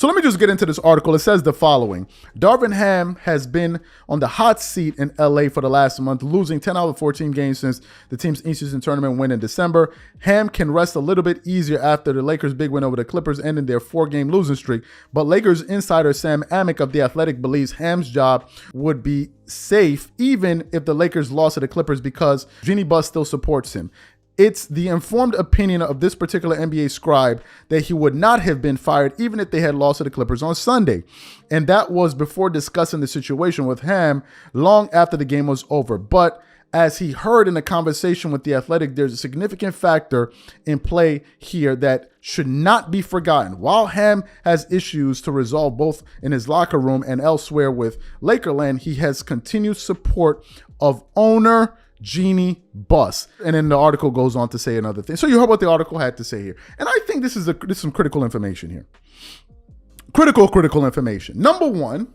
So let me just get into this article. It says the following. Darvin Ham has been on the hot seat in LA for the last month, losing 10 out of 14 games since the team's in-season tournament win in December. Ham can rest a little bit easier after the Lakers' big win over the Clippers ended their 4-game losing streak, but Lakers insider Sam Amick of The Athletic believes Ham's job would be safe even if the Lakers lost to the Clippers because Jeanie Buss still supports him. It's the informed opinion of this particular NBA scribe that he would not have been fired even if they had lost to the Clippers on Sunday. And that was before discussing the situation with Ham long after the game was over. But as he heard in a conversation with The Athletic, there's a significant factor in play here that should not be forgotten. While Ham has issues to resolve both in his locker room and elsewhere with Lakerland, he has continued support of owner Jeanie Buss. And then the article goes on to say another thing. So you heard what the article had to say here. And I think this is some critical information here. Critical information. Number one,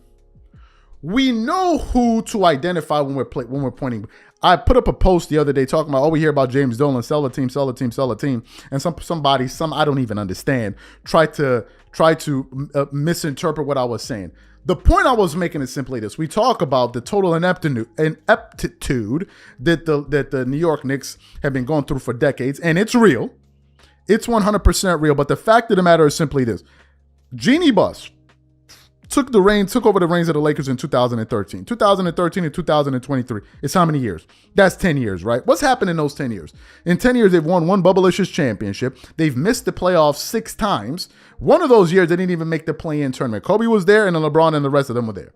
we know who to identify when we're pointing. I put up a post the other day talking about, we hear about James Dolan, sell a team. And somebody, I don't even understand, tried to misinterpret what I was saying. The point I was making is simply this. We talk about the total ineptitude that the New York Knicks have been going through for decades, and it's real. It's 100% real, but the fact of the matter is simply this. Jeanie Buss took over the reins of the Lakers in 2013. 2013 and 2023. It's how many years? That's 10 years, right? What's happened in those 10 years? In 10 years, they've won one bubblicious championship. They've missed the playoffs 6 times. One of those years, they didn't even make the play-in tournament. Kobe was there, and then LeBron and the rest of them were there.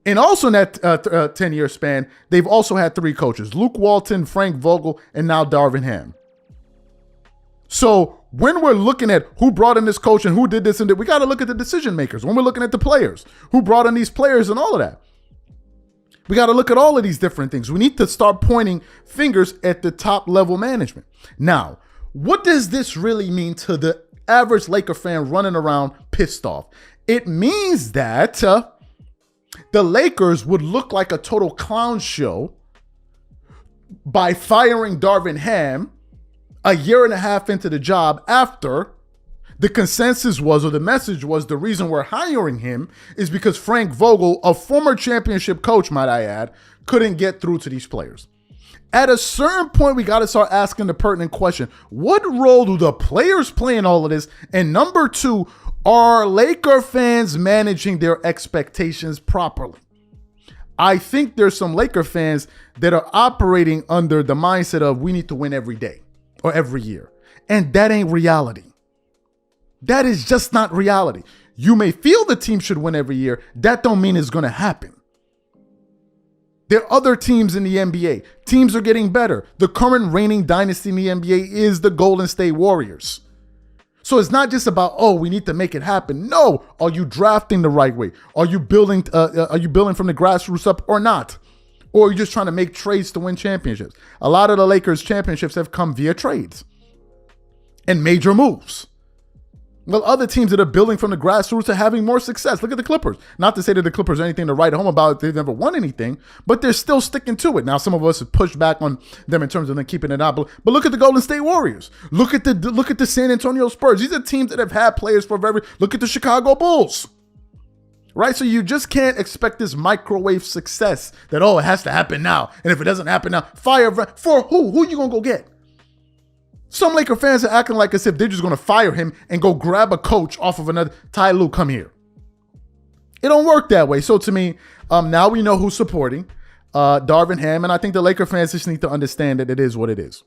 And also in that 10-year span, they've also had 3 coaches: Luke Walton, Frank Vogel, and now Darvin Ham. So when we're looking at who brought in this coach and who did this and that, we got to look at the decision makers. When we're looking at the players, who brought in these players and all of that, we got to look at all of these different things. We need to start pointing fingers at the top level management. Now, what does this really mean to the average Laker fan running around pissed off? It means that the Lakers would look like a total clown show by firing Darvin Ham a year and a half into the job after the consensus was, or the message was, the reason we're hiring him is because Frank Vogel, a former championship coach, might I add, couldn't get through to these players. At a certain point, we got to start asking the pertinent question: what role do the players play in all of this? And number 2, are Laker fans managing their expectations properly? I think there's some Laker fans that are operating under the mindset of we need to win every day or every year. And that ain't reality. That is just not reality. You may feel the team should win every year. That don't mean it's going to happen. There are other teams in the NBA. Teams are getting better. The current reigning dynasty in the NBA is the Golden State Warriors. So it's not just about, we need to make it happen. No. Are you drafting the right way? Are you building from the grassroots up or not? Or are you just trying to make trades to win championships? A lot of the Lakers' championships have come via trades and major moves. Well, other teams that are building from the grassroots are having more success. Look at the Clippers. Not to say that the Clippers are anything to write home about. They've never won anything, but they're still sticking to it. Now, some of us have pushed back on them in terms of them keeping it out. But look at the Golden State Warriors. Look at the San Antonio Spurs. These are teams that have had players for look at the Chicago Bulls. Right? So you just can't expect this microwave success that, it has to happen now. And if it doesn't happen now, fire for who? Who are you going to go get? Some Laker fans are acting like as if they're just going to fire him and go grab a coach off of another. Ty Lue, come here. It don't work that way. So to me, now we know who's supporting Darvin Ham. And I think the Laker fans just need to understand that it is what it is.